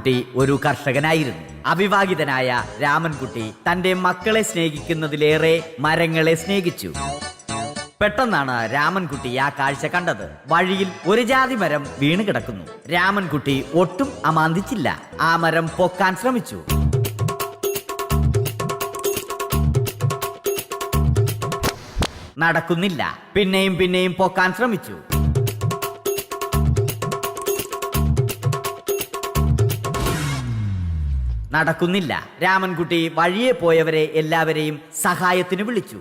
രാമൻകുട്ടി ഒരു കർഷകനായിരുന്നു. അവിവാഹിതനായ രാമൻകുട്ടി തന്റെ മക്കളെ സ്നേഹിക്കുന്നതിലേറെ മരങ്ങളെ സ്നേഹിച്ചു. പെട്ടെന്നാണ് രാമൻകുട്ടി ആ കാഴ്ച കണ്ടത്. വഴിയിൽ ഒരു ജാതി മരം വീണ് കിടക്കുന്നു. രാമൻകുട്ടി ഒട്ടും അമാന്തിച്ചില്ല. ആ മരം പൊക്കാൻ ശ്രമിച്ചു. നടക്കുന്നില്ല. പിന്നെയും പിന്നെയും പൊക്കാൻ ശ്രമിച്ചു. നടക്കുന്നില്ല. രാമൻകുട്ടി വഴിയെ പോയവരെ എല്ലാവരെയും സഹായത്തിന് വിളിച്ചു.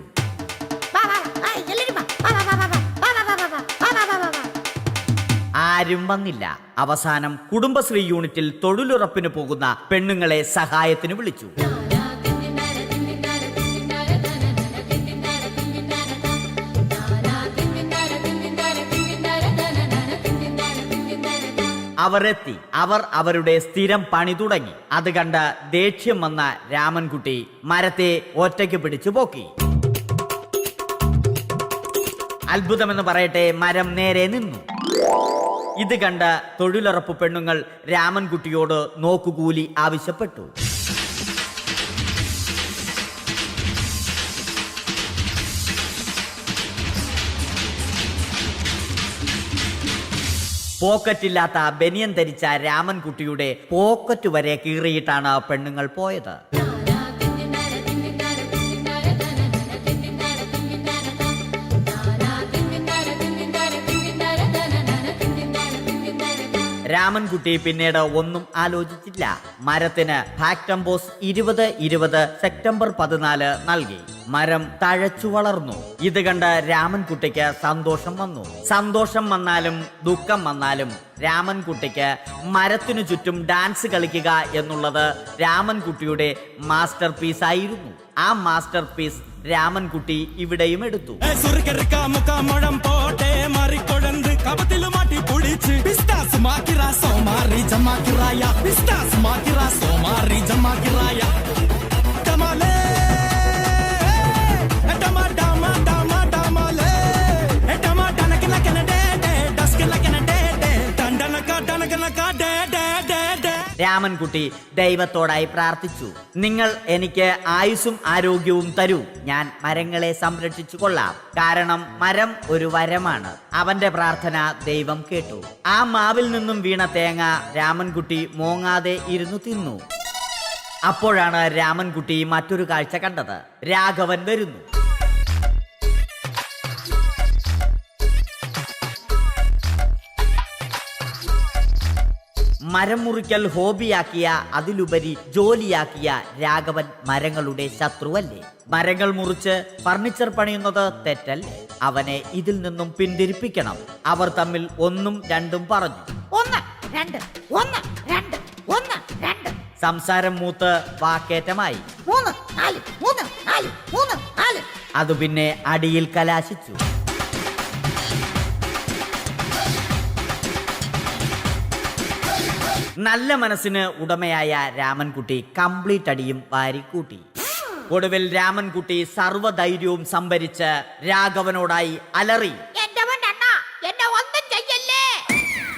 ആരും വന്നില്ല. അവസാനം കുടുംബശ്രീ യൂണിറ്റിൽ തൊഴിലുറപ്പിന് പോകുന്ന പെണ്ണുങ്ങളെ സഹായത്തിന് വിളിച്ചു. അവർ എത്തി. അവർ അവരുടെ സ്ഥിരം പണി തുടങ്ങി. അത് കണ്ട ദേഷ്യം വന്ന രാമൻകുട്ടി മരത്തെ ഒറ്റയ്ക്ക് പിടിച്ചു പോക്കി. അത്ഭുതമെന്ന് പറയട്ടെ, മരം നേരെ നിന്നു. ഇത് കണ്ട തൊഴിലുറപ്പ് പെണ്ണുങ്ങൾ രാമൻകുട്ടിയോട് നോക്കുകൂലി ആവശ്യപ്പെട്ടു. പോക്കറ്റില്ലാത്ത ബനിയൻ ധരിച്ച രാമൻകുട്ടിയുടെ പോക്കറ്റ് വരെ കീറിയിട്ടാണ് പെണ്ണുങ്ങൾ പോയത്. രാമൻകുട്ടി പിന്നീട് ഒന്നും ആലോചിച്ചില്ല. മരത്തിന് ഫാക്ടംബോസ് 2020 സെപ്റ്റംബർ 14 നൽകി. മരം തഴച്ചു വളർന്നു. ഇത് കണ്ട് രാമൻകുട്ടിക്ക് സന്തോഷം വന്നു. സന്തോഷം വന്നാലും ദുഃഖം വന്നാലും രാമൻകുട്ടിക്ക് മരത്തിനു ചുറ്റും ഡാൻസ് കളിക്കുക എന്നുള്ളത് രാമൻകുട്ടിയുടെ മാസ്റ്റർ പീസ് ആയിരുന്നു. ആ മാസ്റ്റർ പീസ് രാമൻകുട്ടി ഇവിടെയും എടുത്തു. രാമൻകുട്ടി ദൈവത്തോടായി പ്രാർത്ഥിച്ചു. നിങ്ങൾ എനിക്ക് ആയുസ്സും ആരോഗ്യവും തരൂ. ഞാൻ മരങ്ങളെ സംരക്ഷിച്ചു കൊള്ളാം. കാരണം മരം ഒരു വരമാണ്. അവന്റെ പ്രാർത്ഥന ദൈവം കേട്ടു. ആ മാവിൽ നിന്നും വീണ തേങ്ങ രാമൻകുട്ടി മോങ്ങാതെ ഇരുന്നു തിന്നു. അപ്പോഴാണ് രാമൻകുട്ടി മറ്റൊരു കാഴ്ച കണ്ടത്. രാഘവൻ വരുന്നു. മരം മുറിക്കൽ ഹോബിയാക്കിയ, അതിലുപരി ജോലിയാക്കിയ രാഘവൻ മരങ്ങളുടെ ശത്രുവല്ലേ? മരങ്ങൾ മുറിച്ച് ഫർണിച്ചർ പണിയുന്നത് തെറ്റല്ലേ? അവനെ ഇതിൽ നിന്നും പിന്തിരിപ്പിക്കണം. അവർ തമ്മിൽ ഒന്നും രണ്ടും പറഞ്ഞു. സംസാരം മൂത്ത് വാക്കേറ്റമായി. അത് പിന്നെ അടിയിൽ കലാശിച്ചു. നല്ല മനസ്സിന് ഉടമയായ രാമൻകുട്ടി കംപ്ലീറ്റ് അടിയും വാരിക്കൂട്ടി. ഒടുവിൽ രാമൻകുട്ടി സർവ്വധൈര്യവും സംഭരിച്ച് രാഘവനോടായി അലറി.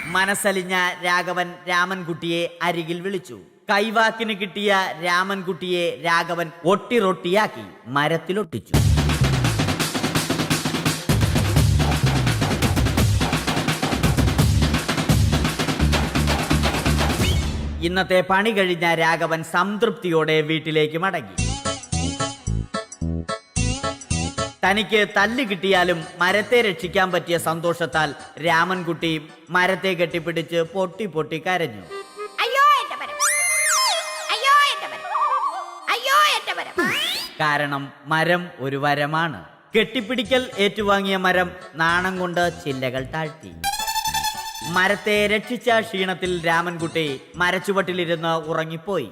മനസ്സലിഞ്ഞ രാഘവൻ രാമൻകുട്ടിയെ അരികിൽ വിളിച്ചു. കൈവാക്കിന് കിട്ടിയ രാമൻകുട്ടിയെ രാഘവൻ ഒട്ടിറൊട്ടിയാക്കി മരത്തിലൊട്ടിച്ചു. ഇന്നത്തെ പണി കഴിഞ്ഞ രാഘവൻ സംതൃപ്തിയോടെ വീട്ടിലേക്ക് മടങ്ങി. തനിക്ക് തല്ല് കിട്ടിയാലും മരത്തെ രക്ഷിക്കാൻ പറ്റിയ സന്തോഷത്താൽ രാമൻകുട്ടി മരത്തെ കെട്ടിപ്പിടിച്ച് പൊട്ടി പൊട്ടി കരഞ്ഞു. കാരണം മരം ഒരു വരമാണ്. കെട്ടിപ്പിടിക്കൽ ഏറ്റുവാങ്ങിയ മരം നാണം കൊണ്ട് ചില്ലകൾ താഴ്ത്തി. മരത്തെ രക്ഷിച്ച ക്ഷീണത്തിൽ രാമൻകുട്ടി മരച്ചുവട്ടിലിരുന്ന് ഉറങ്ങിപ്പോയി.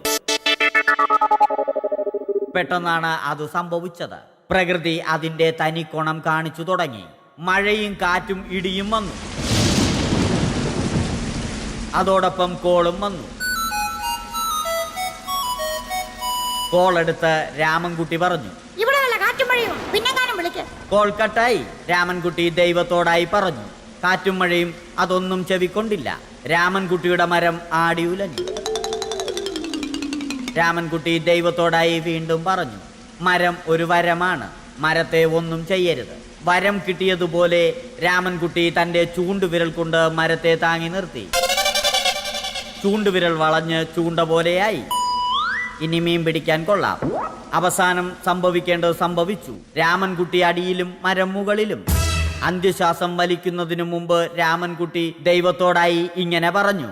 പെട്ടെന്നാണ് അത് സംഭവിച്ചത്. പ്രകൃതി അതിന്റെ തനിക്കോണം കാണിച്ചു തുടങ്ങി. മഴയും കാറ്റും ഇടിയും വന്നു. അതോടൊപ്പം കോളും വന്നു. കോളെടുത്ത് രാമൻകുട്ടി പറഞ്ഞു. കോൾ കട്ടായി. രാമൻകുട്ടി ദൈവത്തോടായി പറഞ്ഞു. കാറ്റും മഴയും അതൊന്നും ചെവിക്കൊണ്ടില്ല. രാമൻകുട്ടിയുടെ മരം ആടി ഉലഞ്ഞു. രാമൻകുട്ടി ദൈവത്തോടായി വീണ്ടും പറഞ്ഞു, മരം ഒരു വരമാണ്, മരത്തെ ഒന്നും ചെയ്യരുത്. വരം കിട്ടിയതുപോലെ രാമൻകുട്ടി തൻ്റെ ചൂണ്ടുവിരൽ കൊണ്ട് മരത്തെ താങ്ങി നിർത്തി. ചൂണ്ടുവിരൽ വളഞ്ഞ് ചൂണ്ട പോലെയായി. ഇനി മീൻ പിടിക്കാൻ കൊള്ളാം. അവസാനം സംഭവിക്കേണ്ടത് സംഭവിച്ചു. രാമൻകുട്ടി അടിയിലും മരം മുകളിലും. അന്ത്യശ്വാസം വലിക്കുന്നതിനു മുമ്പ് രാമൻകുട്ടി ദൈവത്തോടായി ഇങ്ങനെ പറഞ്ഞു,